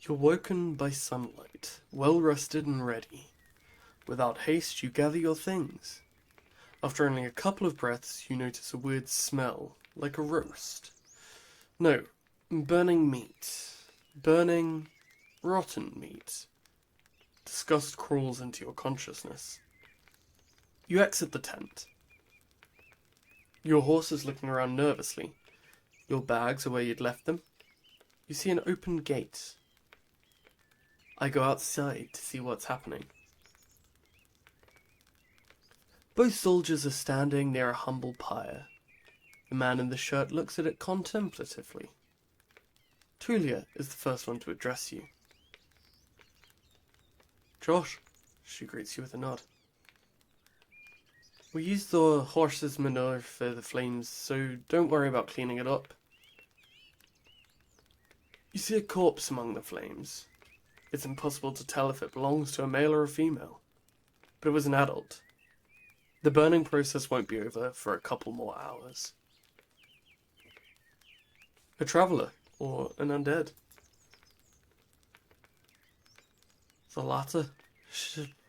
You're woken by sunlight, well rested and ready. Without haste, you gather your things. After only a couple of breaths, you notice a weird smell, like a roast. No, burning meat. Burning, rotten meat. Disgust crawls into your consciousness. You exit the tent. Your horse is looking around nervously. Your bags are where you'd left them. You see an open gate. I go outside to see what's happening. Both soldiers are standing near a humble pyre. The man in the shirt looks at it contemplatively. Tulia is the first one to address you. Josh, she greets you with a nod. We used the horse's manure for the flames, so don't worry about cleaning it up. You see a corpse among the flames. It's impossible to tell if it belongs to a male or a female, but it was an adult. The burning process won't be over for a couple more hours. A traveller, or an undead. The latter.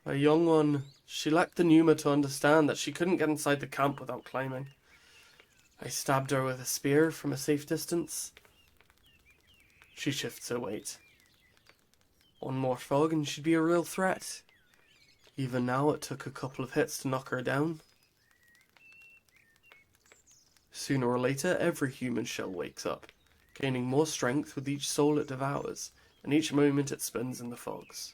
A young one. She lacked the pneuma to understand that she couldn't get inside the camp without climbing. I stabbed her with a spear from a safe distance. She shifts her weight. One more fog and she'd be a real threat. Even now it took a couple of hits to knock her down. Sooner or later, every human shell wakes up, gaining more strength with each soul it devours, and each moment it spends in the fogs.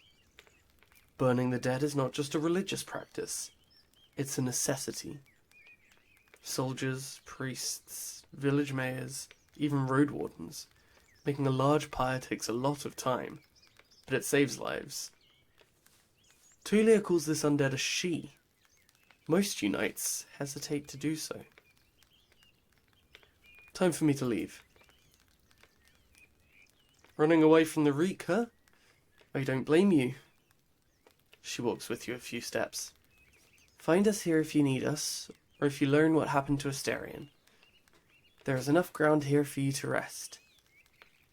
Burning the dead is not just a religious practice, it's a necessity. Soldiers, priests, village mayors, even roadwardens. Making a large pyre takes a lot of time, but it saves lives. Tulia calls this undead a she. Most unites hesitate to do so. Time for me to leave. Running away from the reek, huh? I don't blame you. She walks with you a few steps. Find us here if you need us, or if you learn what happened to Asterion. There is enough ground here for you to rest.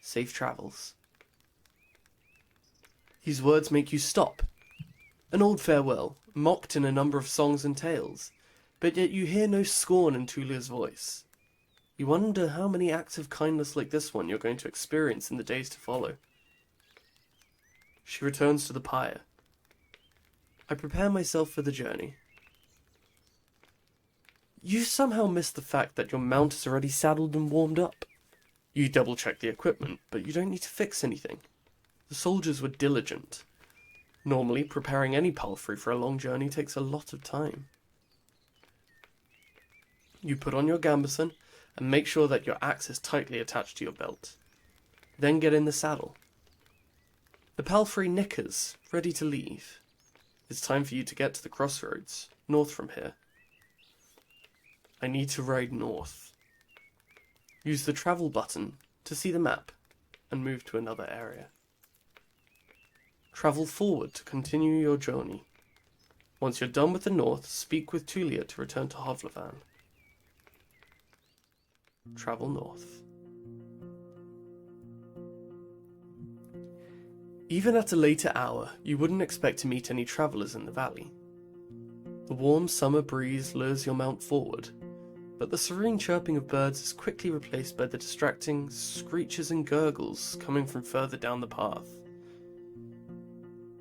Safe travels. These words make you stop. An old farewell, mocked in a number of songs and tales, but yet you hear no scorn in Tulia's voice. You wonder how many acts of kindness like this one you're going to experience in the days to follow. She returns to the pyre. I prepare myself for the journey. You somehow missed the fact that your mount is already saddled and warmed up. You double-check the equipment, but you don't need to fix anything. The soldiers were diligent. Normally, preparing any palfrey for a long journey takes a lot of time. You put on your gambeson and make sure that your axe is tightly attached to your belt. Then get in the saddle. The palfrey nickers, ready to leave. It's time for you to get to the crossroads, north from here. I need to ride north. Use the travel button to see the map and move to another area. Travel forward to continue your journey. Once you're done with the north, speak with Tulia to return to Hovlevan. Travel north. Even at a later hour, you wouldn't expect to meet any travellers in the valley. The warm summer breeze lures your mount forward, but the serene chirping of birds is quickly replaced by the distracting screeches and gurgles coming from further down the path.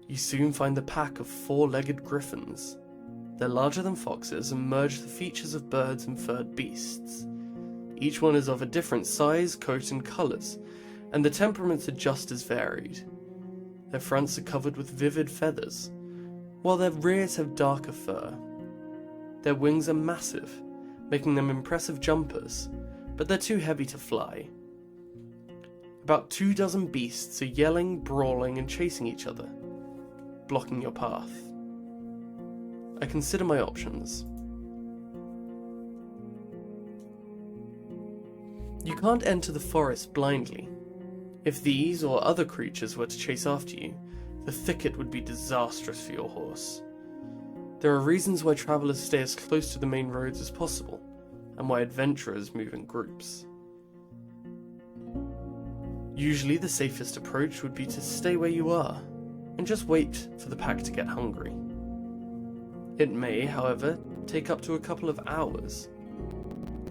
You soon find the pack of four-legged griffins. They're larger than foxes and merge the features of birds and furred beasts. Each one is of a different size, coat and colours, and the temperaments are just as varied. Their fronts are covered with vivid feathers, while their rears have darker fur. Their wings are massive, making them impressive jumpers, but they're too heavy to fly. About 24 beasts are yelling, brawling and chasing each other, blocking your path. I consider my options. You can't enter the forest blindly. If these or other creatures were to chase after you, the thicket would be disastrous for your horse. There are reasons why travellers stay as close to the main roads as possible, and why adventurers move in groups. Usually the safest approach would be to stay where you are, and just wait for the pack to get hungry. It may, however, take up to a couple of hours.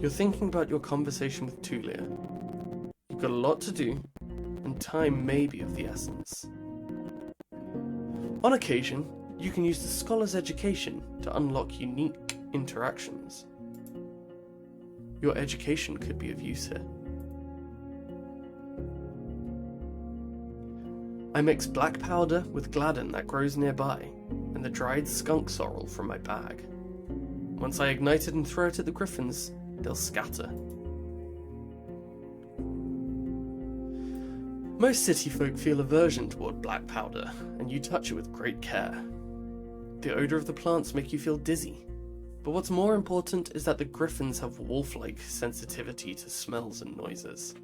You're thinking about your conversation with Tulia. You've got a lot to do, and time may be of the essence. On occasion, you can use the scholar's education to unlock unique interactions. Your education could be of use here. I mix black powder with gladden that grows nearby, and the dried skunk sorrel from my bag. Once I ignite it and throw it at the griffins, they'll scatter. Most city folk feel aversion toward black powder, and you touch it with great care. The odour of the plants make you feel dizzy, but what's more important is that the griffins have wolf-like sensitivity to smells and noises.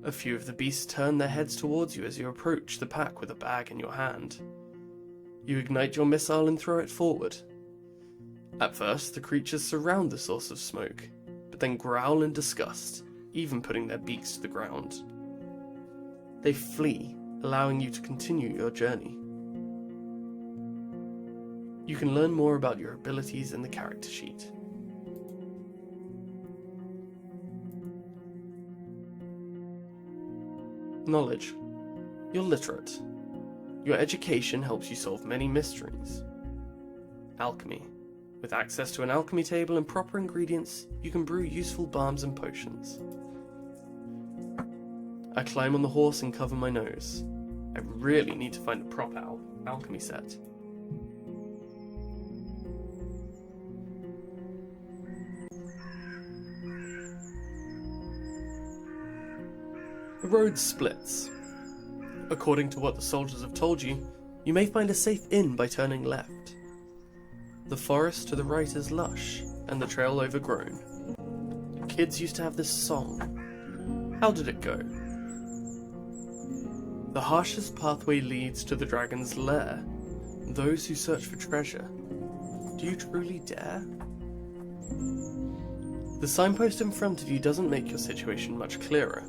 A few of the beasts turn their heads towards you as you approach the pack with a bag in your hand. You ignite your missile and throw it forward. At first, the creatures surround the source of smoke, but then growl in disgust, even putting their beaks to the ground. They flee, allowing you to continue your journey. You can learn more about your abilities in the character sheet. Knowledge. You're literate. Your education helps you solve many mysteries. Alchemy. With access to an alchemy table and proper ingredients, you can brew useful balms and potions. I climb on the horse and cover my nose. I really need to find a proper alchemy set. The road splits. According to what the soldiers have told you, you may find a safe inn by turning left. The forest to the right is lush, and the trail overgrown. Kids used to have this song. How did it go? The harshest pathway leads to the dragon's lair. Those who search for treasure. Do you truly dare? The signpost in front of you doesn't make your situation much clearer.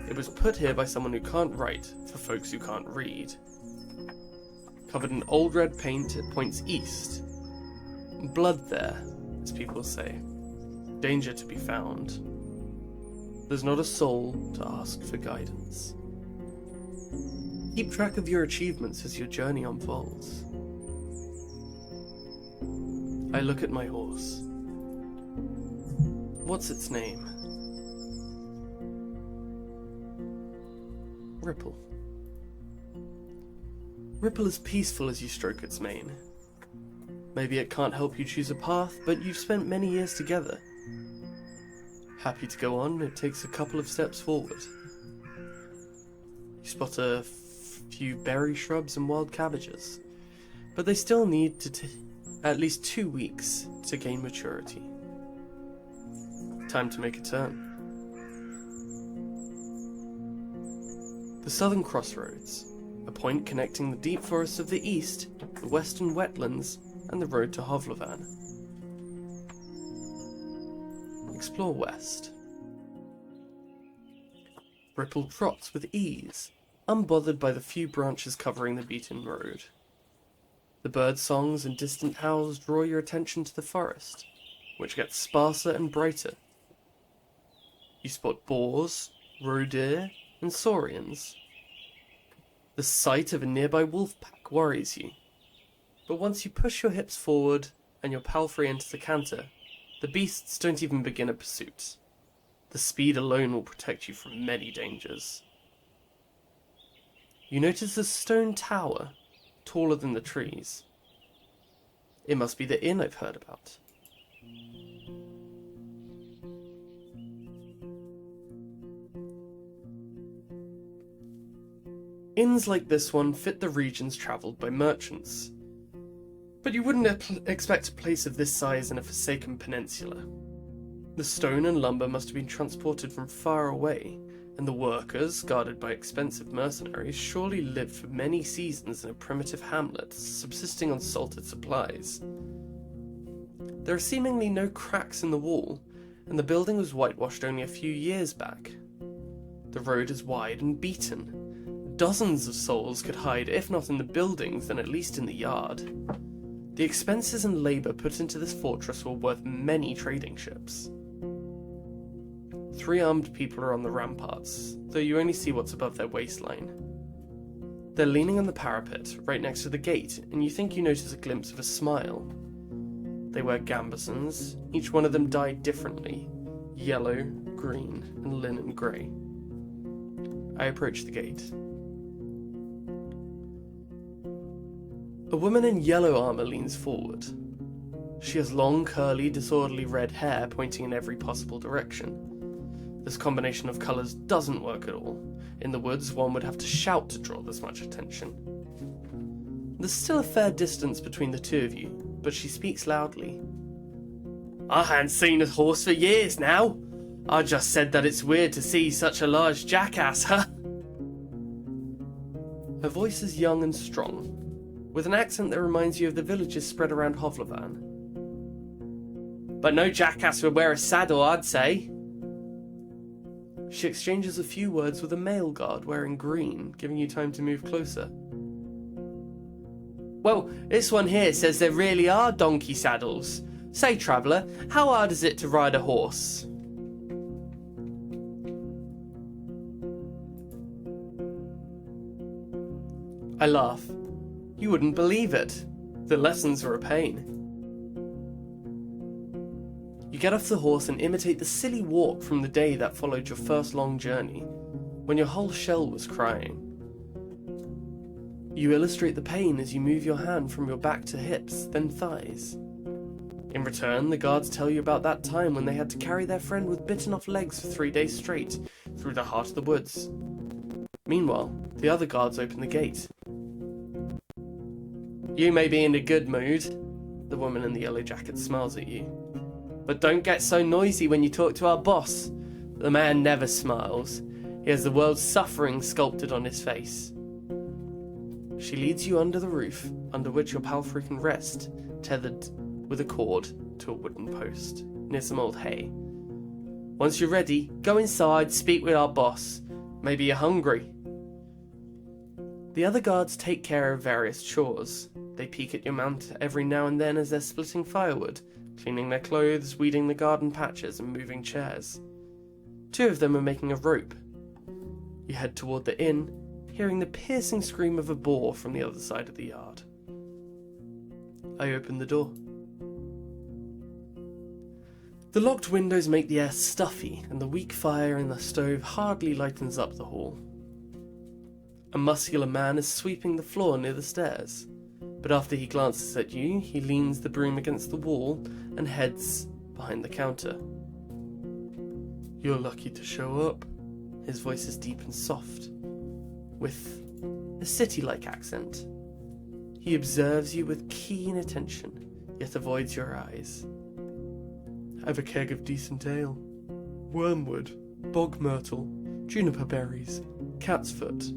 It was put here by someone who can't write for folks who can't read. Covered in old red paint, it points east. Blood there, as people say. Danger to be found. There's not a soul to ask for guidance. Keep track of your achievements as your journey unfolds. I look at my horse. What's its name? Ripple. Ripple is peaceful as you stroke its mane. Maybe it can't help you choose a path, but you've spent many years together. Happy to go on, it takes a couple of steps forward. You spot a few berry shrubs and wild cabbages, but they still need to at least 2 weeks to gain maturity. Time to make a turn. The Southern Crossroads, a point connecting the deep forests of the east, the western wetlands, and the road to Hovlevan. Explore west. Ripple trots with ease, unbothered by the few branches covering the beaten road. The bird songs and distant howls draw your attention to the forest, which gets sparser and brighter. You spot boars, roe deer, and saurians. The sight of a nearby wolf pack worries you, but once you push your hips forward and your palfrey enters the canter, the beasts don't even begin a pursuit. The speed alone will protect you from many dangers. You notice a stone tower, taller than the trees. It must be the inn I've heard about. Inns like this one fit the regions travelled by merchants, but you wouldn't expect a place of this size in a forsaken peninsula. The stone and lumber must have been transported from far away, and the workers, guarded by expensive mercenaries, surely lived for many seasons in a primitive hamlet, subsisting on salted supplies. There are seemingly no cracks in the wall, and the building was whitewashed only a few years back. The road is wide and beaten. Dozens of souls could hide, if not in the buildings, then at least in the yard. The expenses and labour put into this fortress were worth many trading ships. 3 armed people are on the ramparts, though you only see what's above their waistline. They're leaning on the parapet, right next to the gate, and you think you notice a glimpse of a smile. They wear gambesons, each one of them dyed differently, yellow, green, and linen grey. I approach the gate. A woman in yellow armour leans forward. She has long, curly, disorderly red hair pointing in every possible direction. This combination of colours doesn't work at all. In the woods, one would have to shout to draw this much attention. There's still a fair distance between the two of you, but she speaks loudly. I haven't seen a horse for years now. I just said that it's weird to see such a large jackass, huh? Her voice is young and strong, with an accent that reminds you of the villages spread around Hovlevan. But no jackass would wear a saddle, I'd say. She exchanges a few words with a male guard wearing green, giving you time to move closer. Well, this one here says there really are donkey saddles. Say, traveller, how hard is it to ride a horse? I laugh. You wouldn't believe it. The lessons are a pain. You get off the horse and imitate the silly walk from the day that followed your first long journey, when your whole shell was crying. You illustrate the pain as you move your hand from your back to hips, then thighs. In return, the guards tell you about that time when they had to carry their friend with bitten off legs for 3 days straight, through the heart of the woods. Meanwhile, the other guards open the gate. You may be in a good mood, the woman in the yellow jacket smiles at you. But don't get so noisy when you talk to our boss. The man never smiles. He has the world's suffering sculpted on his face. She leads you under the roof, under which your palfrey can rest, tethered with a cord to a wooden post, near some old hay. Once you're ready, go inside, speak with our boss. Maybe you're hungry. The other guards take care of various chores. They peek at your mount every now and then as they're splitting firewood, cleaning their clothes, weeding the garden patches, and moving chairs. 2 of them are making a rope. You head toward the inn, hearing the piercing scream of a boar from the other side of the yard. I open the door. The locked windows make the air stuffy, and the weak fire in the stove hardly lightens up the hall. A muscular man is sweeping the floor near the stairs, but after he glances at you, he leans the broom against the wall and heads behind the counter. You're lucky to show up. His voice is deep and soft, with a city-like accent. He observes you with keen attention, yet avoids your eyes. Have a keg of decent ale. Wormwood, bog myrtle, juniper berries, cat's foot.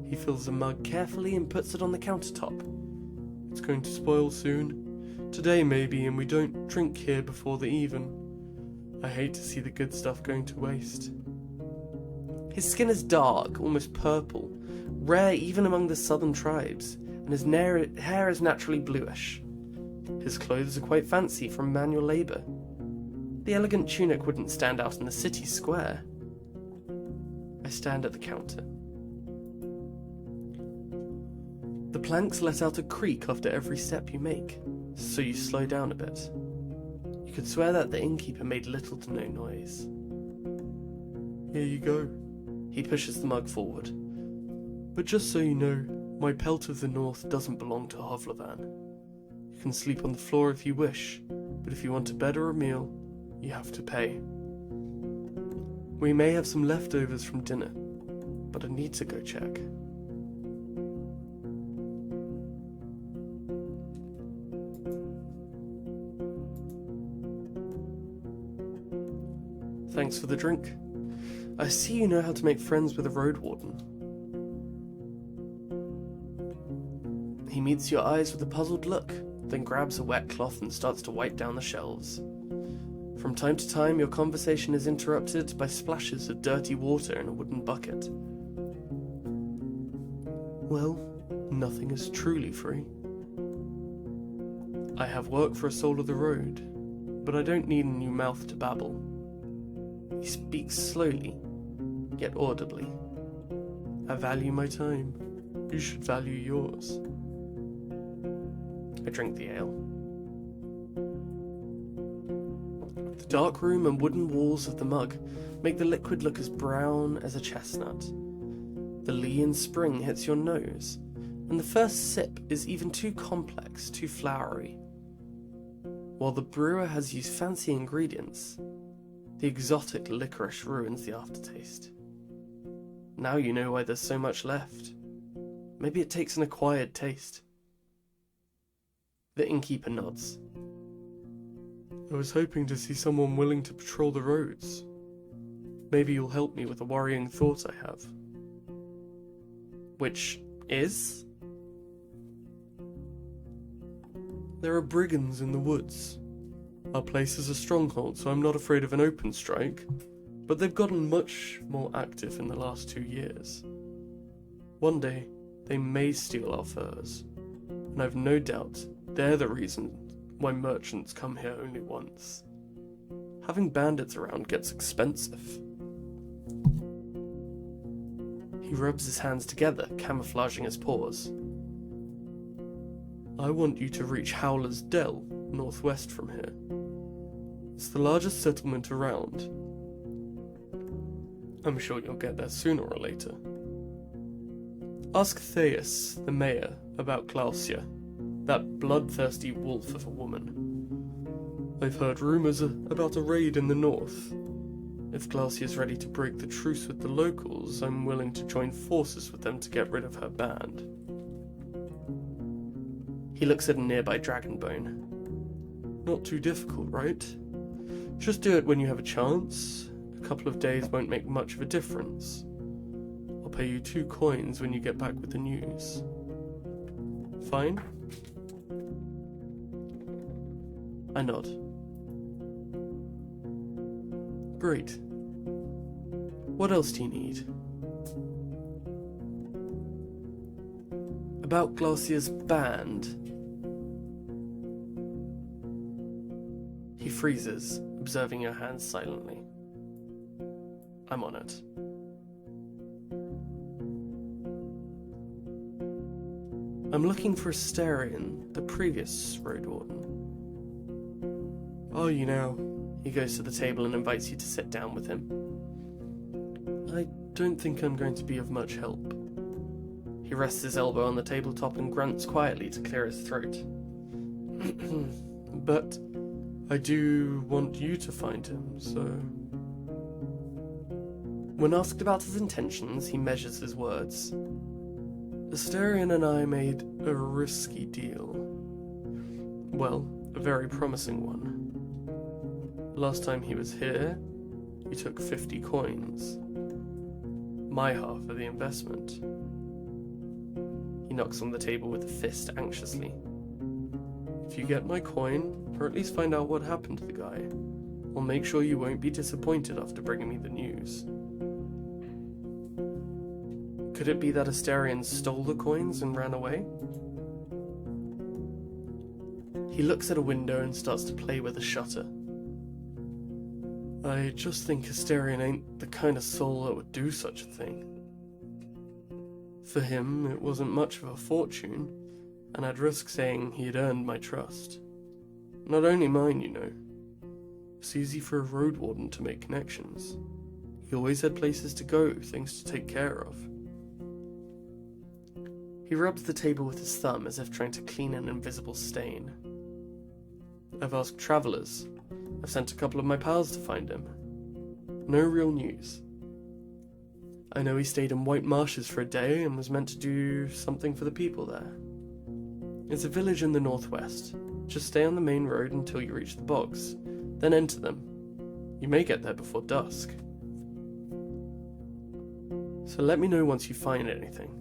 He fills the mug carefully and puts it on the countertop. It's going to spoil soon. Today maybe, and we don't drink here before the even. I hate to see the good stuff going to waste. His skin is dark, almost purple, rare even among the southern tribes, and his hair is naturally bluish. His clothes are quite fancy from manual labour. The elegant tunic wouldn't stand out in the city square. I stand at the counter. The planks let out a creak after every step you make, so you slow down a bit. You could swear that the innkeeper made little to no noise. Here you go. He pushes the mug forward. But just so you know, my pelt of the north doesn't belong to Hovlevan. You can sleep on the floor if you wish, but if you want a bed or a meal, you have to pay. We may have some leftovers from dinner, but I need to go check. Thanks for the drink. I see you know how to make friends with a Roadwarden. He meets your eyes with a puzzled look, then grabs a wet cloth and starts to wipe down the shelves. From From time to time, your conversation is interrupted by splashes of dirty water in a wooden bucket. Well, nothing is truly free. I have work for a soul of the road, but I don't need a new mouth to babble. He speaks slowly, yet audibly. I value my time. You should value yours. I drink the ale. The dark room and wooden walls of the mug make the liquid look as brown as a chestnut. The lee in spring hits your nose, and the first sip is even too complex, too flowery. While the brewer has used fancy ingredients, the exotic licorice ruins the aftertaste. Now you know why there's so much left. Maybe it takes an acquired taste. The innkeeper nods. I was hoping to see someone willing to patrol the roads. Maybe you'll help me with a worrying thought I have. Which is? There are brigands in the woods. Our place is a stronghold, so I'm not afraid of an open strike, but they've gotten much more active in the last 2 years. One day, they may steal our furs, and I've no doubt they're the reason why merchants come here only once. Having bandits around gets expensive. He rubs his hands together, camouflaging his paws. I want you to reach Howler's Dell, northwest from here. It's the largest settlement around. I'm sure you'll get there sooner or later. Ask Thais, the mayor, about Klausia, that bloodthirsty wolf of a woman. I've heard rumours about a raid in the north. If Klausia's ready to break the truce with the locals, I'm willing to join forces with them to get rid of her band. He looks at a nearby dragon bone. Not too difficult, right? Just do it when you have a chance. A couple of days won't make much of a difference. I'll pay you 2 coins when you get back with the news. Fine? I nod. Great. What else do you need? About Glaucia's band. He freezes, observing your hands silently. I'm on it. I'm looking for Asterion, the previous Roadwarden. Are you now? He goes to the table and invites you to sit down with him. I don't think I'm going to be of much help. He rests his elbow on the tabletop and grunts quietly to clear his throat. But I do want you to find him, so... When asked about his intentions, he measures his words. Asterion and I made a risky deal. Well, a very promising one. Last time he was here, he took 50 coins. My half of the investment. He knocks on the table with a fist anxiously. If you get my coin, or at least find out what happened to the guy, I'll make sure you won't be disappointed after bringing me the news. Could it be that Asterion stole the coins and ran away? He looks at a window and starts to play with a shutter. I just think Asterion ain't the kind of soul that would do such a thing. For him, it wasn't much of a fortune, and I'd risk saying he had earned my trust. Not only mine, you know. It's easy for a Roadwarden to make connections. He always had places to go, things to take care of. He rubs the table with his thumb as if trying to clean an invisible stain. I've asked travellers. I've sent a couple of my pals to find him. No real news. I know he stayed in White Marshes for a day and was meant to do something for the people there. It's a village in the northwest. Just stay on the main road until you reach the bogs, then enter them. You may get there before dusk. So let me know once you find anything,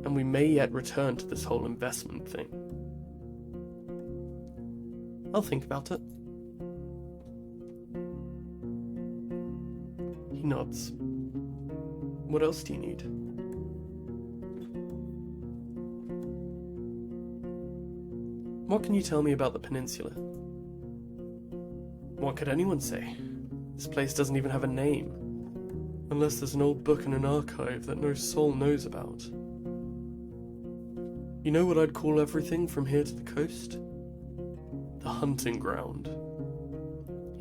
and we may yet return to this whole investment thing. I'll think about it. He nods. What else do you need? What can you tell me about the peninsula? What could anyone say? This place doesn't even have a name, unless there's an old book in an archive that no soul knows about. You know what I'd call everything from here to the coast? The hunting ground.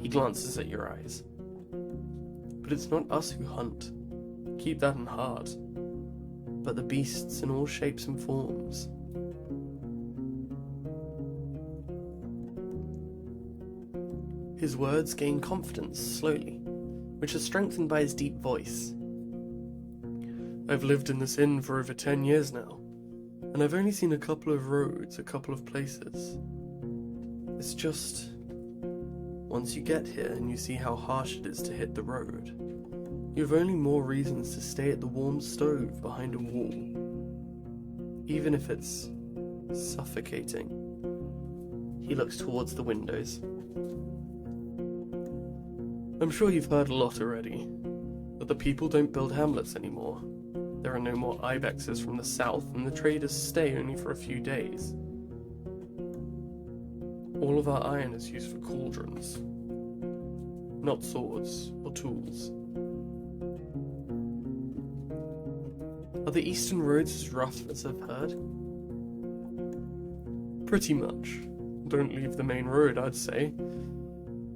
He glances at your eyes. But it's not us who hunt. Keep that in heart. But the beasts in all shapes and forms. His words gain confidence slowly, which is strengthened by his deep voice. I've lived in this inn for over 10 years now, and I've only seen a couple of roads, a couple of places. It's just, once you get here and you see how harsh it is to hit the road, you have only more reasons to stay at the warm stove behind a wall, even if it's suffocating. He looks towards the windows. I'm sure you've heard a lot already, that the people don't build hamlets anymore. There are no more ibexes from the south, and the traders stay only for a few days. All of our iron is used for cauldrons, not swords or tools. Are the eastern roads as rough as I've heard? Pretty much. Don't leave the main road, I'd say.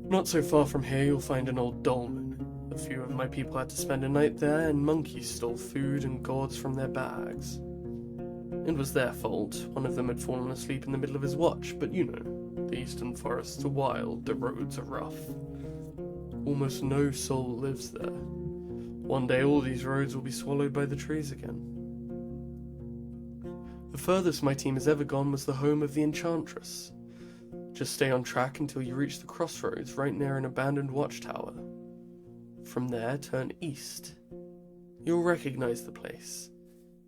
Not so far from here you'll find an old dolmen. A few of my people had to spend a night there, and monkeys stole food and gourds from their bags. It was their fault. One of them had fallen asleep in the middle of his watch, but you know, the eastern forests are wild, the roads are rough. Almost no soul lives there. One day all these roads will be swallowed by the trees again. The furthest my team has ever gone was the home of the Enchantress. Just stay on track until you reach the crossroads right near an abandoned watchtower. From there, turn east. You'll recognize the place.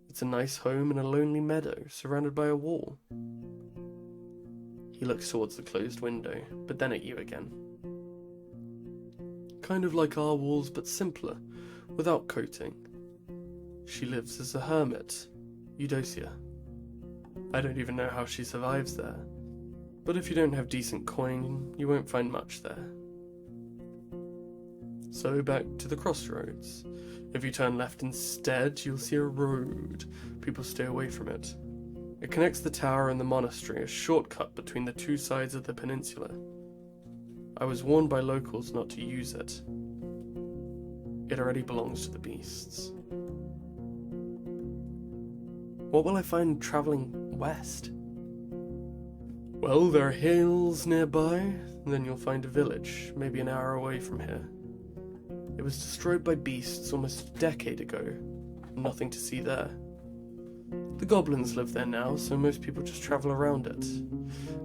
It's a nice home in a lonely meadow, surrounded by a wall. He looks towards the closed window, but then at you again. Kind of like our walls, but simpler, without coating. She lives as a hermit, Eudocia. I don't even know how she survives there, but if you don't have decent coin, you won't find much there. So back to the crossroads. If you turn left instead, you'll see a road. People stay away from it. It connects the tower and the monastery, a shortcut between the two sides of the peninsula. I was warned by locals not to use it. It already belongs to the beasts. What will I find travelling west? Well, there are hills nearby, then you'll find a village, maybe an hour away from here. It was destroyed by beasts almost a decade ago. Nothing to see there. The goblins live there now, so most people just travel around it.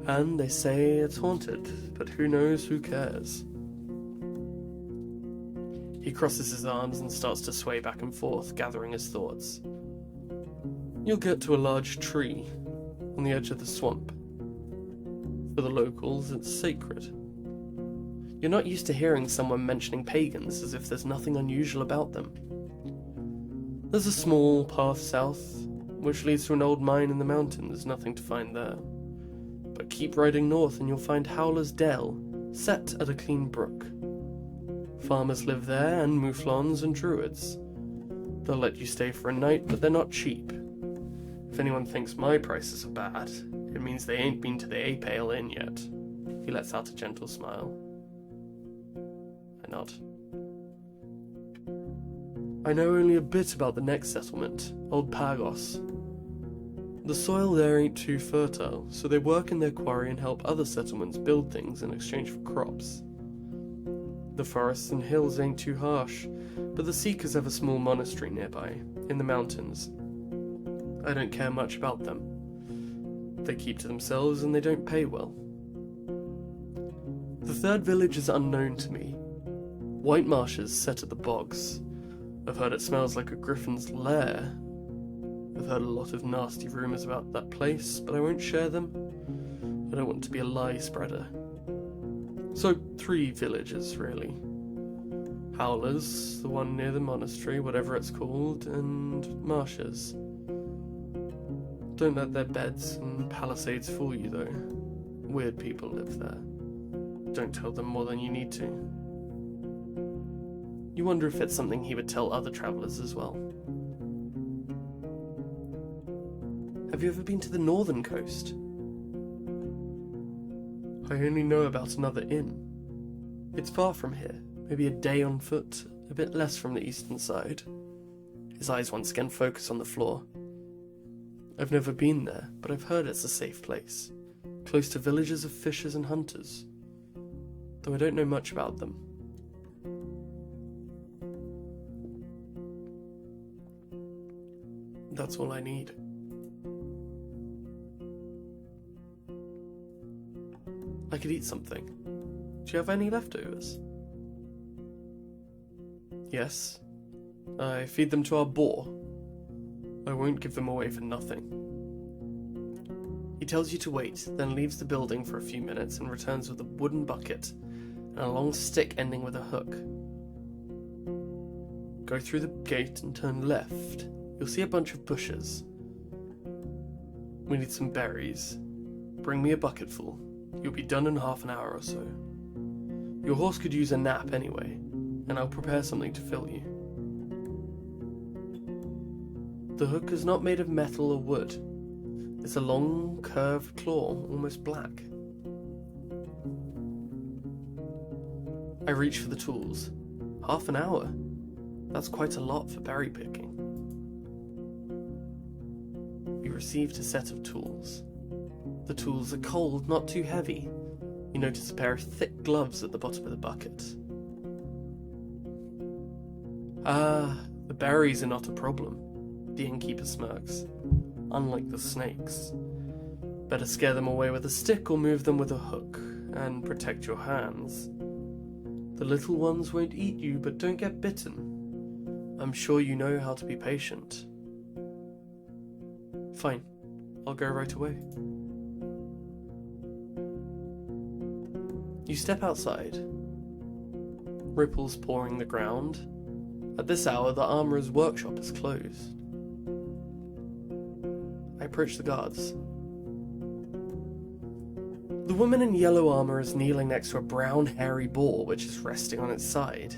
And they say it's haunted, but who knows, who cares? He crosses his arms and starts to sway back and forth, gathering his thoughts. You'll get to a large tree on the edge of the swamp. For the locals, it's sacred. You're not used to hearing someone mentioning pagans as if there's nothing unusual about them. There's a small path south, which leads to an old mine in the mountains, nothing to find there. But keep riding north and you'll find Howler's Dell, set at a clean brook. Farmers live there, and mouflons and druids. They'll let you stay for a night, but they're not cheap. If anyone thinks my prices are bad, it means they ain't been to the Ape Ale Inn yet. He lets out a gentle smile. I nod. I know only a bit about the next settlement, Old Pagos. The soil there ain't too fertile, so they work in their quarry and help other settlements build things in exchange for crops. The forests and hills ain't too harsh, but the Seekers have a small monastery nearby, in the mountains. I don't care much about them. They keep to themselves and they don't pay well. The third village is unknown to me. White marshes set at the bogs. I've heard it smells like a griffin's lair. I've heard a lot of nasty rumours about that place, but I won't share them. I don't want to be a lie spreader. So 3 villages, really. Howlers, the one near the monastery, whatever it's called, and marshes. Don't let their beds and palisades fool you, though. Weird people live there. Don't tell them more than you need to. You wonder if it's something he would tell other travellers as well. Have you ever been to the northern coast? I only know about another inn. It's far from here, maybe a day on foot, a bit less from the eastern side. His eyes once again focus on the floor. I've never been there, but I've heard it's a safe place, close to villages of fishers and hunters, though I don't know much about them. That's all I need. I could eat something. Do you have any leftovers? Yes. I feed them to our boar. I won't give them away for nothing. He tells you to wait, then leaves the building for a few minutes and returns with a wooden bucket and a long stick ending with a hook. Go through the gate and turn left. You'll see a bunch of bushes. We need some berries. Bring me a bucketful. You'll be done in half an hour or so. Your horse could use a nap anyway, and I'll prepare something to fill you. The hook is not made of metal or wood. It's a long, curved claw, almost black. I reach for the tools. Half an hour? That's quite a lot for berry picking. You received a set of tools. The tools are cold, not too heavy. You notice a pair of thick gloves at the bottom of the bucket. The berries are not a problem, the innkeeper smirks. Unlike the snakes. Better scare them away with a stick or move them with a hook, and protect your hands. The little ones won't eat you, but don't get bitten. I'm sure you know how to be patient. Fine, I'll go right away. You step outside. Ripples pouring the ground. At this hour, the armourer's workshop is closed. I approach the guards. The woman in yellow armour is kneeling next to a brown, hairy boar which is resting on its side.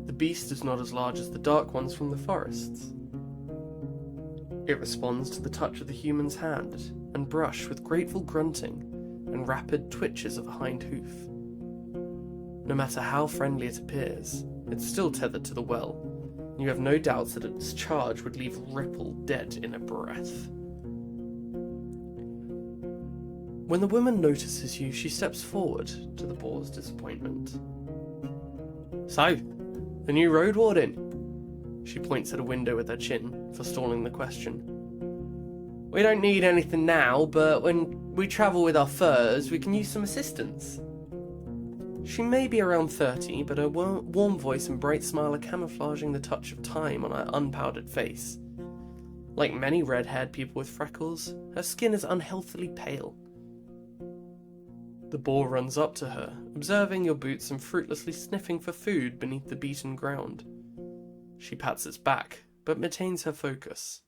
The beast is not as large as the dark ones from the forests. It responds to the touch of the human's hand and brush with grateful grunting and rapid twitches of a hind hoof. No matter how friendly it appears, it's still tethered to the well, and you have no doubts that its charge would leave Ripple dead in a breath. When the woman notices you, she steps forward, to the boar's disappointment. So, the new Roadwarden? She points at a window with her chin, forestalling the question. We don't need anything now, but when we travel with our furs, we can use some assistance. She may be around 30, but her warm voice and bright smile are camouflaging the touch of time on her unpowdered face. Like many red-haired people with freckles, her skin is unhealthily pale. The boar runs up to her, observing your boots and fruitlessly sniffing for food beneath the beaten ground. She pats its back, but maintains her focus.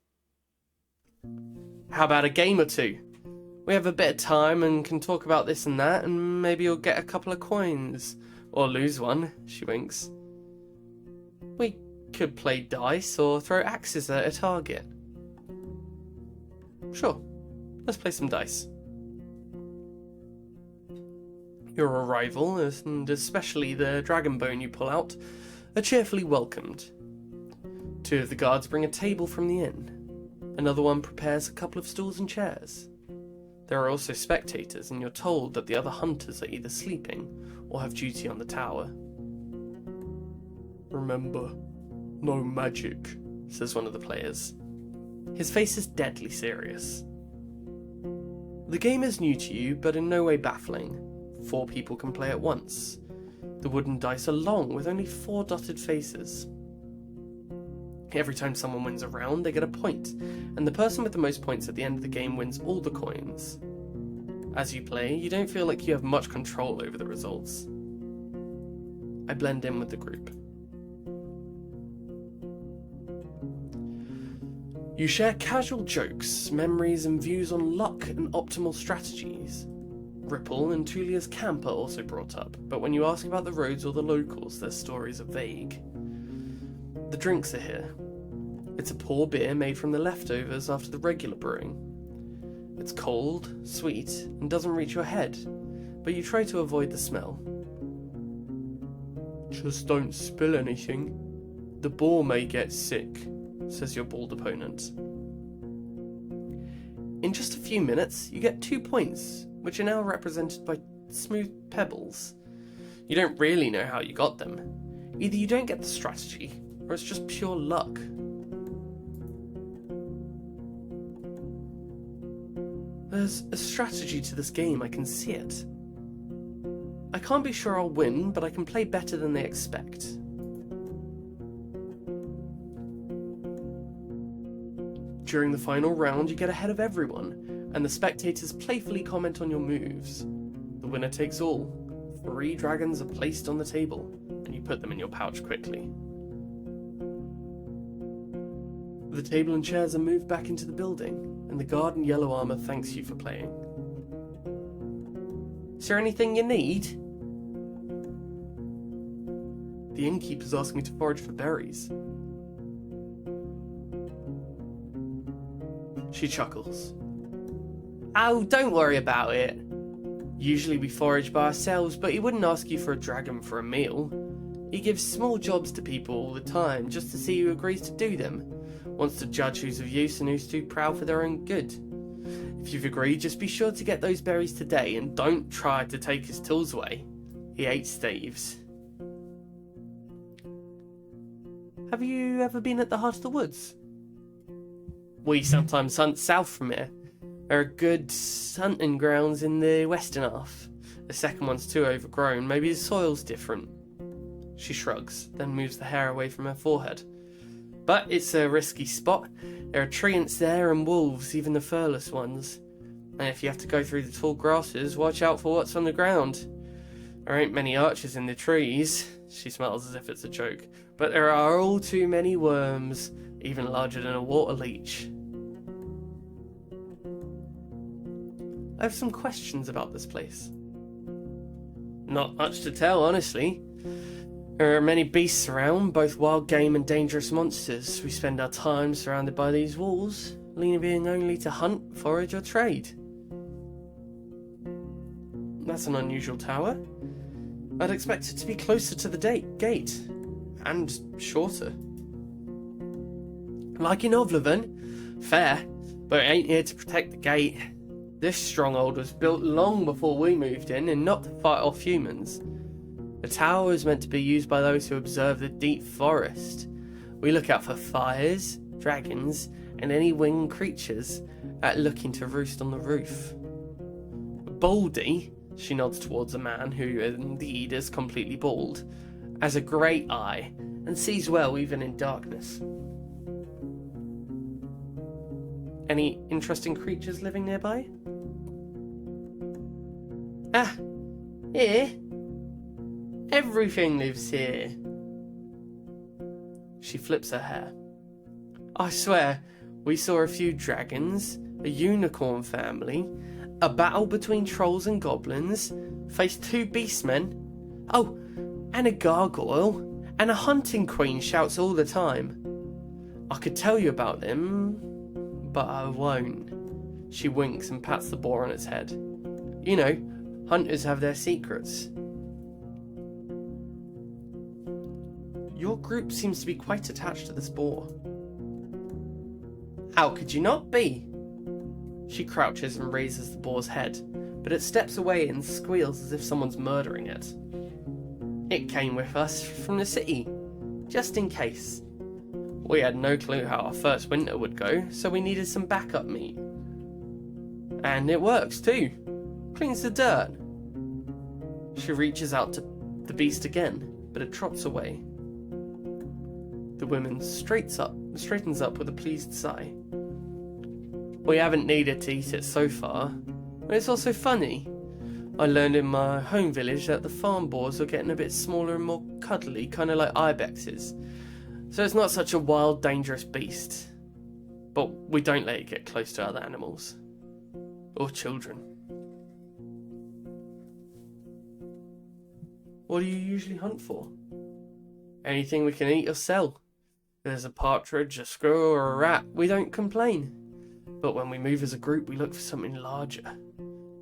How about a game or two? We have a bit of time and can talk about this and that, and maybe you'll get a couple of coins. Or lose one, she winks. We could play dice or throw axes at a target. Sure, let's play some dice. Your arrival, and especially the dragon bone you pull out, are cheerfully welcomed. Two of the guards bring a table from the inn. Another one prepares a couple of stools and chairs. There are also spectators, and you're told that the other hunters are either sleeping or have duty on the tower. Remember, no magic, says one of the players. His face is deadly serious. The game is new to you, but in no way baffling. 4 people can play at once. The wooden dice are long, with only 4 dotted faces. Every time someone wins a round, they get a point, and the person with the most points at the end of the game wins all the coins. As you play, you don't feel like you have much control over the results. I blend in with the group. You share casual jokes, memories and views on luck and optimal strategies. Ripple and Tulia's camp are also brought up, but when you ask about the roads or the locals, their stories are vague. The drinks are here. It's a poor beer made from the leftovers after the regular brewing. It's cold, sweet, and doesn't reach your head, but you try to avoid the smell. Just don't spill anything. The boar may get sick, says your bald opponent. In just a few minutes, you get 2 points, which are now represented by smooth pebbles. You don't really know how you got them. Either you don't get the strategy, or it's just pure luck. There's a strategy to this game, I can see it. I can't be sure I'll win, but I can play better than they expect. During the final round, you get ahead of everyone, and the spectators playfully comment on your moves. The winner takes all. 3 dragons are placed on the table, and you put them in your pouch quickly. The table and chairs are moved back into the building, and the guard in yellow armour thanks you for playing. Is there anything you need? The innkeeper's asking me to forage for berries. She chuckles. Oh, don't worry about it. Usually we forage by ourselves, but he wouldn't ask you for a dragon for a meal. He gives small jobs to people all the time, just to see who agrees to do them. Wants to judge who's of use and who's too proud for their own good. If you've agreed, just be sure to get those berries today, and don't try to take his tools away. He hates thieves. Have you ever been at the heart of the woods? We sometimes hunt south from here. There are good hunting grounds in the western half. The second one's too overgrown, maybe the soil's different. She shrugs, then moves the hair away from her forehead. But it's a risky spot. There are treants there and wolves, even the furless ones. And if you have to go through the tall grasses, watch out for what's on the ground. There ain't many archers in the trees. She smiles as if it's a joke. But there are all too many worms, even larger than a water leech. I have some questions about this place. Not much to tell, honestly. There are many beasts around, both wild game and dangerous monsters. We spend our time surrounded by these walls, leaving only to hunt, forage or trade. That's an unusual tower. I'd expect it to be closer to the gate, and shorter. Like in Ovlevin, fair, but it ain't here to protect the gate. This stronghold was built long before we moved in, and not to fight off humans. The tower is meant to be used by those who observe the deep forest. We look out for fires, dragons, and any winged creatures that are looking to roost on the roof. Baldy, she nods towards a man who indeed is completely bald, has a great eye and sees well even in darkness. Any interesting creatures living nearby? Here? Everything lives here. She flips her hair. I swear, we saw a few dragons, a unicorn family, a battle between trolls and goblins, faced 2 beastmen, oh, and a gargoyle, and a hunting queen shouts all the time. I could tell you about them, but I won't. She winks and pats the boar on its head. You know, hunters have their secrets. Your group seems to be quite attached to this boar. How could you not be? She crouches and raises the boar's head, but it steps away and squeals as if someone's murdering it. It came with us from the city, just in case. We had no clue how our first winter would go, so we needed some backup meat. And it works too. Cleans the dirt. She reaches out to the beast again, but it trots away. The woman straightens up with a pleased sigh. We haven't needed to eat it so far, but it's also funny. I learned in my home village that the farm boars are getting a bit smaller and more cuddly, kind of like ibexes. So it's not such a wild, dangerous beast. but we don't let it get close to other animals. Or children. What do you usually hunt for? Anything we can eat or sell. If there's a partridge, a squirrel, or a rat, we don't complain. But when we move as a group, we look for something larger.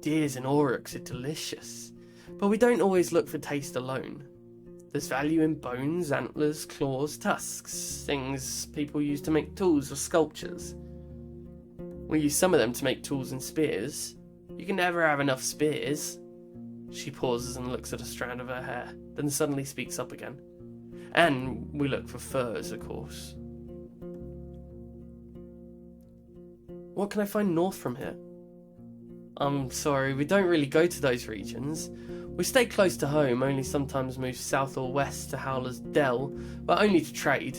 Deers and aurochs are delicious, but we don't always look for taste alone. There's value in bones, antlers, claws, tusks, things people use to make tools or sculptures. We use some of them to make tools and spears. You can never have enough spears. She pauses and looks at a strand of her hair, then suddenly speaks up again. And we look for furs, of course. What can I find north from here? I'm sorry, we don't really go to those regions. We stay close to home, only sometimes move south or west to Howler's Dell, but only to trade.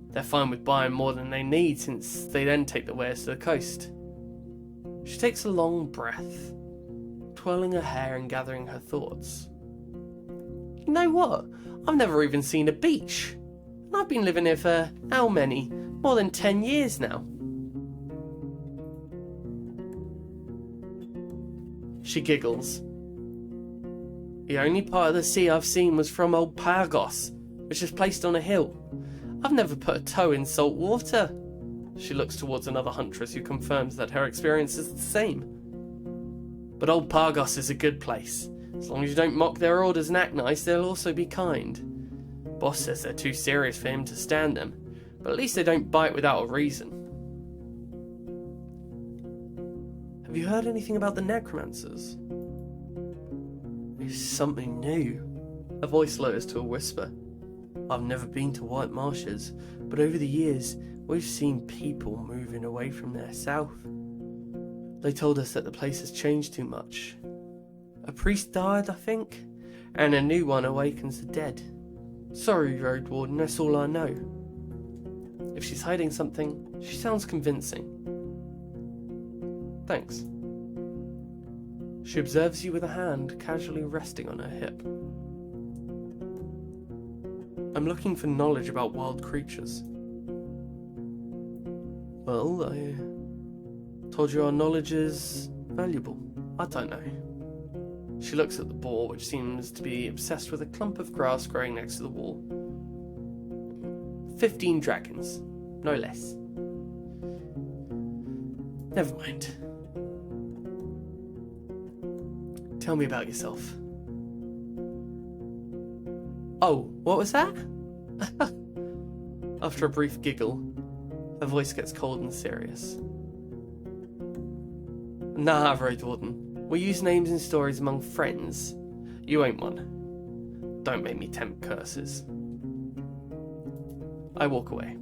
They're fine with buying more than they need, since they then take the wares to the coast. She takes a long breath, twirling her hair and gathering her thoughts. You know what? I've never even seen a beach. And I've been living here for how many? More than 10 years now. She giggles. The only part of the sea I've seen was from old Pagos, which is placed on a hill. I've never put a toe in salt water. She looks towards another huntress who confirms that her experience is the same. But old Pagos is a good place. As long as you don't mock their orders and act nice, they'll also be kind. Boss says they're too serious for him to stand them, but at least they don't bite without a reason. Have you heard anything about the necromancers? It's something new. Her voice lowers to a whisper. I've never been to White Marshes, but over the years, we've seen people moving away from there south. They told us that the place has changed too much. A priest died, I think, and a new one awakens the dead. Sorry, Roadwarden, that's all I know. If she's hiding something, she sounds convincing. Thanks. She observes you with a hand casually resting on her hip. I'm looking for knowledge about wild creatures. Well, I told you our knowledge is valuable. I don't know. She looks at the boar, which seems to be obsessed with a clump of grass growing next to the wall. 15 dragons, no less. Never mind. Tell me about yourself. Oh, what was that? After a brief giggle, her voice gets cold and serious. Nah, Roadwarden. We use names and stories among friends. You ain't one. Don't make me tempt curses. I walk away.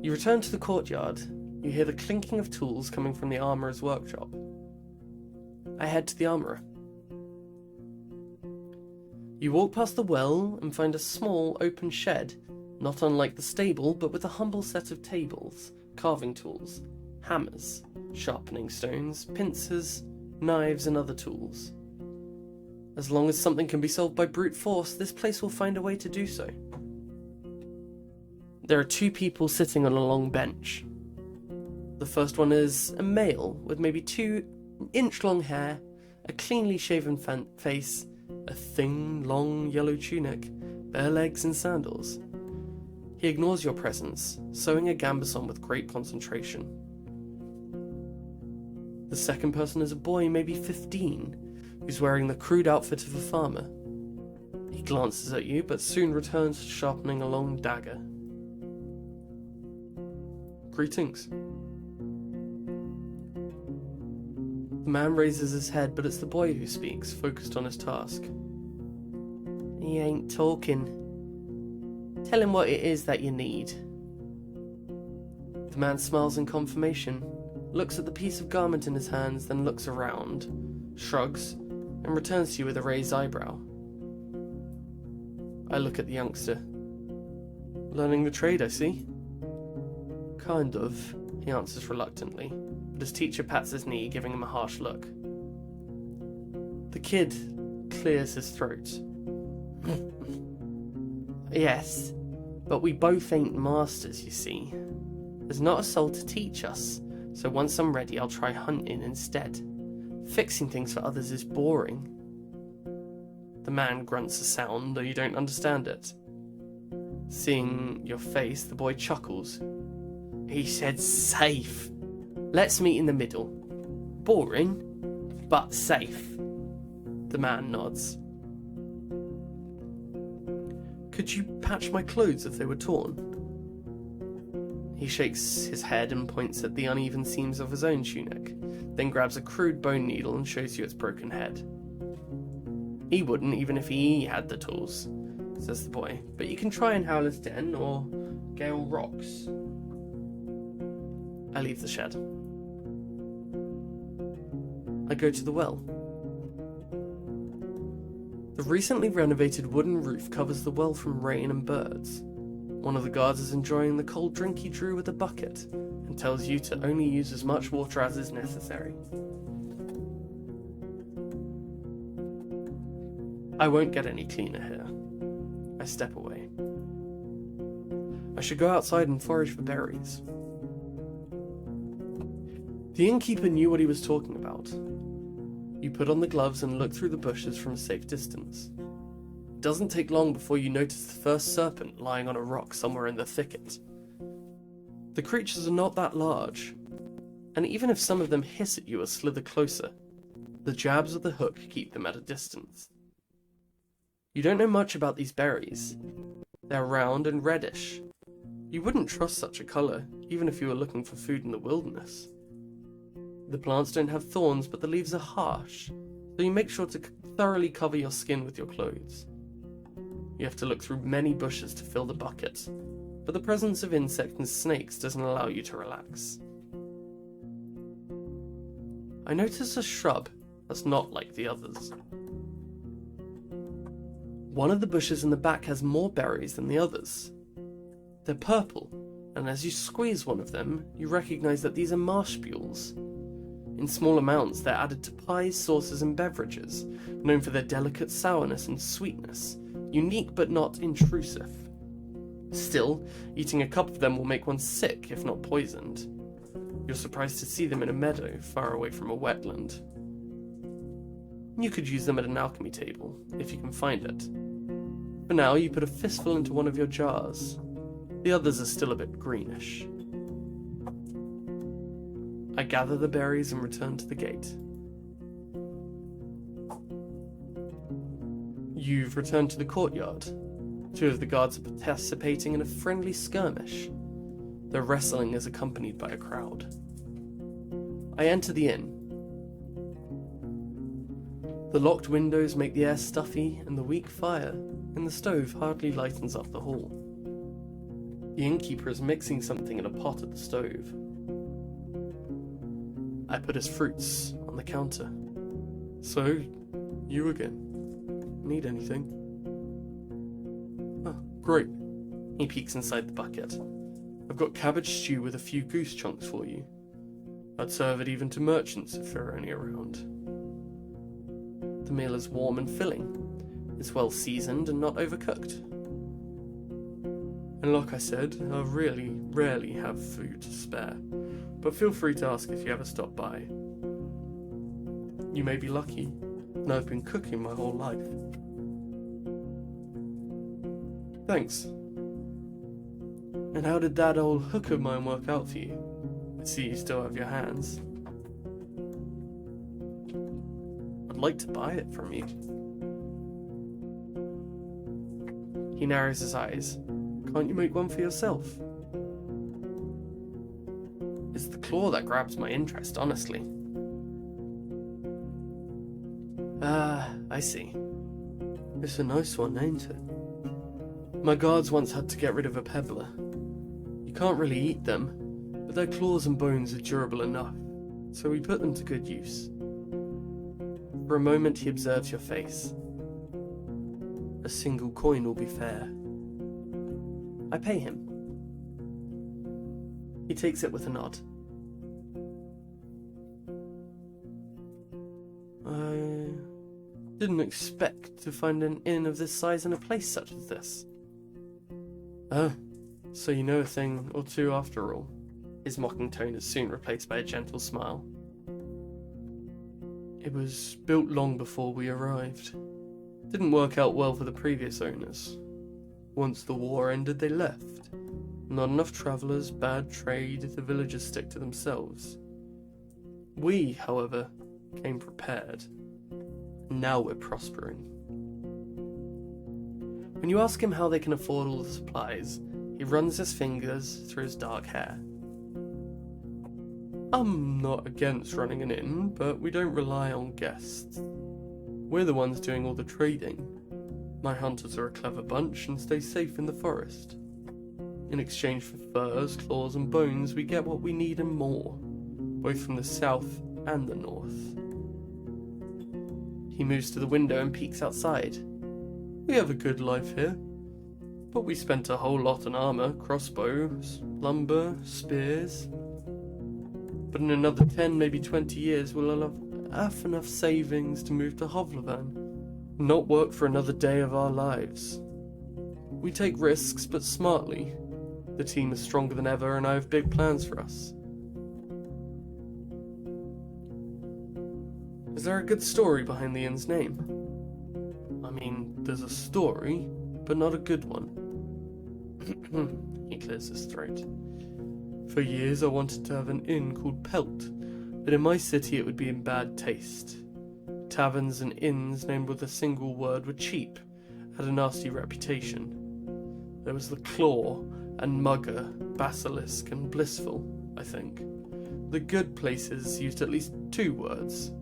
You return to the courtyard. You hear the clinking of tools coming from the armourer's workshop. I head to the armourer. You walk past the well and find a small open shed, not unlike the stable, but with a humble set of tables, carving tools, hammers, sharpening stones, pincers, knives and other tools. As long as something can be solved by brute force, this place will find a way to do so. There are 2 people sitting on a long bench. The first one is a male with maybe 2-inch-long hair, a cleanly shaven face, a thin, long yellow tunic, bare legs and sandals. He ignores your presence, sewing a gambeson with great concentration. The second person is a boy, maybe 15, who's wearing the crude outfit of a farmer. He glances at you, but soon returns to sharpening a long dagger. Greetings. The man raises his head, but it's the boy who speaks, focused on his task. He ain't talking. Tell him what it is that you need. The man smiles in confirmation, looks at the piece of garment in his hands, then looks around, shrugs, and returns to you with a raised eyebrow. I look at the youngster. Learning the trade, I see. Kind of, he answers reluctantly, but his teacher pats his knee, giving him a harsh look. The kid clears his throat. Yes, But we both ain't masters, you see. There's not a soul to teach us, so once I'm ready I'll try hunting instead. Fixing things for others is boring. The man grunts a sound, though you don't understand it. Seeing your face, the boy chuckles. He said safe. Let's meet in the middle. Boring, but safe. The man nods. Could you patch my clothes if they were torn? He shakes his head and points at the uneven seams of his own tunic, then grabs a crude bone needle and shows you its broken head. He wouldn't even if he had the tools, says the boy, but you can try in Howler's Den or Gale Rocks. I leave the shed. I go to the well. The recently renovated wooden roof covers the well from rain and birds. One of the guards is enjoying the cold drink he drew with a bucket and tells you to only use as much water as is necessary. I won't get any cleaner here. I step away. I should go outside and forage for berries. The innkeeper knew what he was talking about. You put on the gloves and look through the bushes from a safe distance. It doesn't take long before you notice the first serpent lying on a rock somewhere in the thicket. The creatures are not that large, and even if some of them hiss at you or slither closer, the jabs of the hook keep them at a distance. You don't know much about these berries. They're round and reddish. You wouldn't trust such a colour, even if you were looking for food in the wilderness. The plants don't have thorns, but the leaves are harsh, so you make sure to thoroughly cover your skin with your clothes. You have to look through many bushes to fill the bucket, but the presence of insects and snakes doesn't allow you to relax. I notice a shrub that's not like the others. One of the bushes in the back has more berries than the others. They're purple, and as you squeeze one of them, you recognise that these are marshbules. In small amounts, they're added to pies, sauces, and beverages, known for their delicate sourness and sweetness, unique but not intrusive. Still, eating a cup of them will make one sick, if not poisoned. You're surprised to see them in a meadow, far away from a wetland. You could use them at an alchemy table, if you can find it. For now, you put a fistful into one of your jars. The others are still a bit greenish. I gather the berries and return to the gate. You've returned to the courtyard. Two of the guards are participating in a friendly skirmish. Their wrestling is accompanied by a crowd. I enter the inn. The locked windows make the air stuffy, and the weak fire in the stove hardly lightens up the hall. The innkeeper is mixing something in a pot at the stove. I put his fruits on the counter. So, you again. Need anything? Oh, great. He peeks inside the bucket. I've got cabbage stew with a few goose chunks for you. I'd serve it even to merchants if they're only around. The meal is warm and filling. It's well seasoned and not overcooked. And like I said, I really rarely have food to spare, but feel free to ask if you ever stop by. You may be lucky, and I've been cooking my whole life. Thanks. And how did that old hook of mine work out for you? I see you still have your hands. I'd like to buy it from you. He narrows his eyes. Can't you make one for yourself? It's the claw that grabs my interest, honestly. Ah, I see. It's a nice one, ain't it? My guards once had to get rid of a pebbler. You can't really eat them, but their claws and bones are durable enough, so we put them to good use. For a moment he observes your face. A single coin will be fair. I pay him. He takes it with a nod. I didn't expect to find an inn of this size in a place such as this. Oh, so you know a thing or two after all. His mocking tone is soon replaced by a gentle smile. It was built long before we arrived. Didn't work out well for the previous owners. Once the war ended, they left. Not enough travellers, bad trade, the villagers stick to themselves. We, however, came prepared. Now we're prospering. When you ask him how they can afford all the supplies, he runs his fingers through his dark hair. I'm not against running an inn, but we don't rely on guests. We're the ones doing all the trading. My hunters are a clever bunch and stay safe in the forest. In exchange for furs, claws and bones, we get what we need and more, both from the south and the north. He moves to the window and peeks outside. We have a good life here, but we spent a whole lot on armour, crossbows, lumber, spears. But in another 10, maybe 20 years, we'll have enough savings to move to Hovlevan, not work for another day of our lives. We take risks, but smartly. The team is stronger than ever, and I have big plans for us. Is there a good story behind the inn's name? I mean, there's a story, but not a good one. He clears his throat. For years I wanted to have an inn called Pelt, but in my city it would be in bad taste. Taverns and inns named with a single word were cheap, had a nasty reputation. There was the Claw and Mugger, Basilisk and Blissful, I think. The good places used at least 2 words.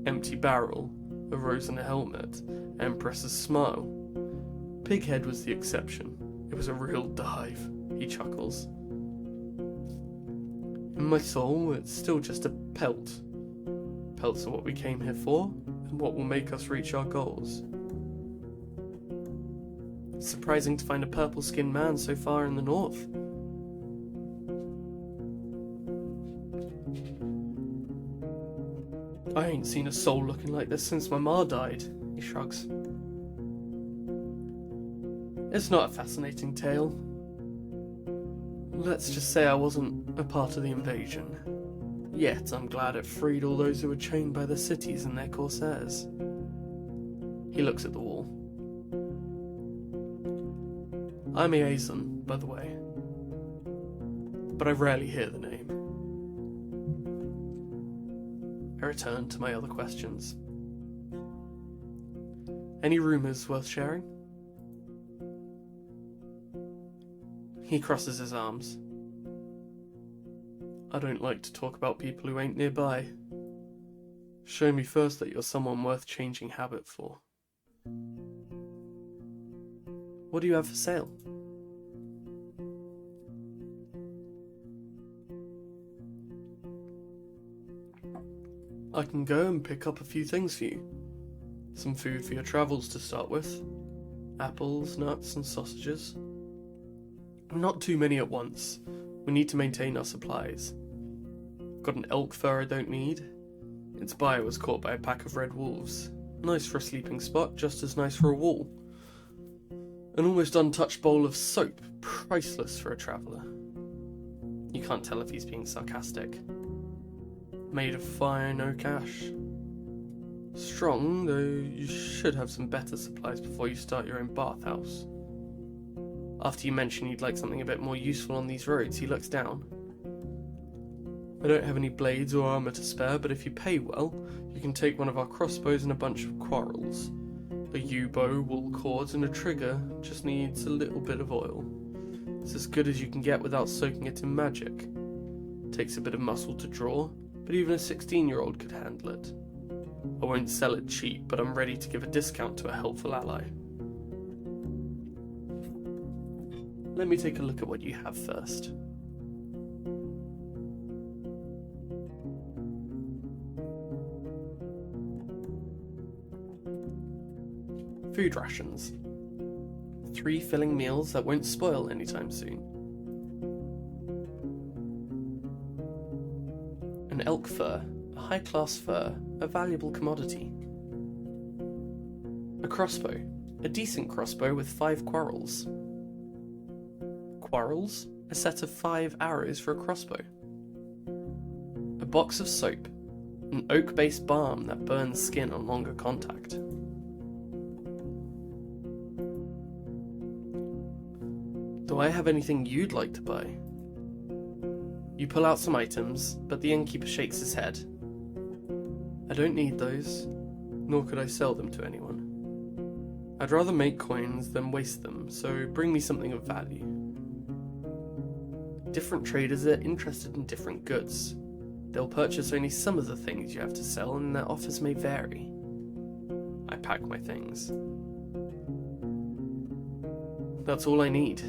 Empty Barrel, A Rose and a Helmet, Empress's Smile. Pighead was the exception. It was a real dive, he chuckles. In my soul, it's still just a pelt. Pelts are what we came here for, and what will make us reach our goals. It's surprising to find a purple-skinned man so far in the north. I ain't seen a soul looking like this since my ma died, he shrugs. It's not a fascinating tale. Let's just say I wasn't a part of the invasion. Yet I'm glad it freed all those who were chained by the cities and their corsairs. He looks at the wall. I'm Eazon, by the way, but I rarely hear the name. I return to my other questions. Any rumours worth sharing? He crosses his arms. I don't like to talk about people who ain't nearby. Show me first that you're someone worth changing habit for. What do you have for sale? I can go and pick up a few things for you. Some food for your travels to start with. Apples, nuts and sausages. Not too many at once. We need to maintain our supplies. Got an elk fur I don't need. Its buyer was caught by a pack of red wolves. Nice for a sleeping spot, just as nice for a wall. An almost untouched bowl of soap, priceless for a traveller. You can't tell if he's being sarcastic. Made of fine oak ash. Strong, though you should have some better supplies before you start your own bathhouse. After you mention you'd like something a bit more useful on these roads, he looks down. I don't have any blades or armour to spare, but if you pay well, you can take one of our crossbows and a bunch of quarrels. A yew-bow, wool cords, and a trigger just needs a little bit of oil. It's as good as you can get without soaking it in magic. Takes a bit of muscle to draw, but even a 16-year-old could handle it. I won't sell it cheap, but I'm ready to give a discount to a helpful ally. Let me take a look at what you have first. Food rations. 3 filling meals that won't spoil anytime soon. An elk fur, a high-class fur, a valuable commodity. A crossbow, a decent crossbow with 5 quarrels. quarrels, a set of 5 arrows for a crossbow, a box of soap, an oak-based balm that burns skin on longer contact. Do I have anything you'd like to buy? You pull out some items, but the innkeeper shakes his head. I don't need those, nor could I sell them to anyone. I'd rather make coins than waste them, so bring me something of value. Different traders are interested in different goods. They'll purchase only some of the things you have to sell, and their offers may vary. I pack my things. That's all I need.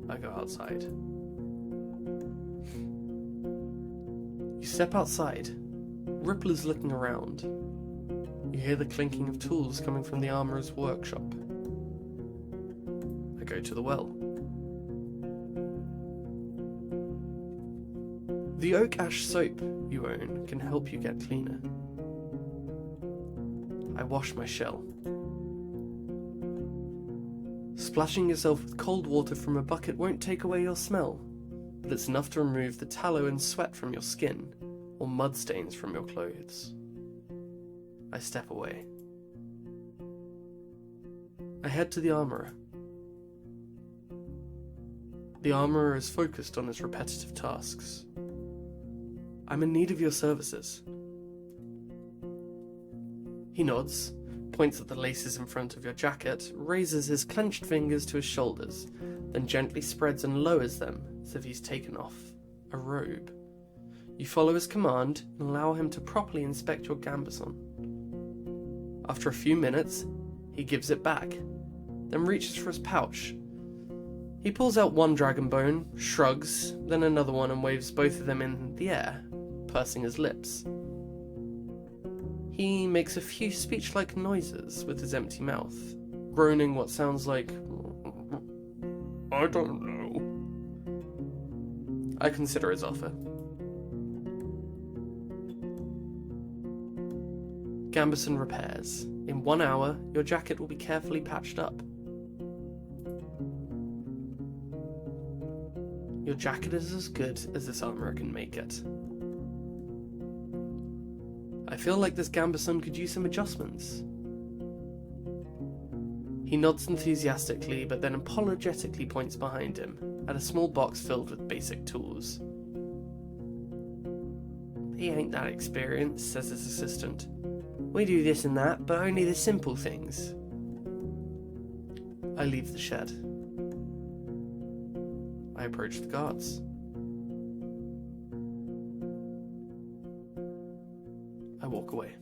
I go outside. You step outside. Ripple is looking around. You hear the clinking of tools coming from the armourer's workshop. I go to the well. The oak ash soap you own can help you get cleaner. I wash my shell. Splashing yourself with cold water from a bucket won't take away your smell, but it's enough to remove the tallow and sweat from your skin, or mud stains from your clothes. I step away. I head to the armourer. The armourer is focused on his repetitive tasks. I'm in need of your services. He nods, points at the laces in front of your jacket, raises his clenched fingers to his shoulders, then gently spreads and lowers them as if he's taken off a robe. You follow his command and allow him to properly inspect your gambeson. After a few minutes, he gives it back, then reaches for his pouch. He pulls out one dragon bone, shrugs, then another one and waves both of them in the air, pursing his lips. He makes a few speech-like noises with his empty mouth, groaning what sounds like, I don't know. I consider his offer. Gambeson repairs. In 1 hour, your jacket will be carefully patched up. Your jacket is as good as this armourer can make it. I feel like this gambeson could use some adjustments. He nods enthusiastically, but then apologetically points behind him, at a small box filled with basic tools. He ain't that experienced, says his assistant. We do this and that, but only the simple things. I leave the shed. I approach the guards. I walk away.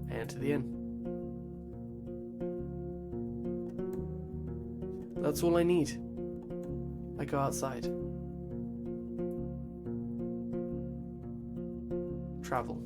I enter the inn. That's all I need. I go outside. Travel.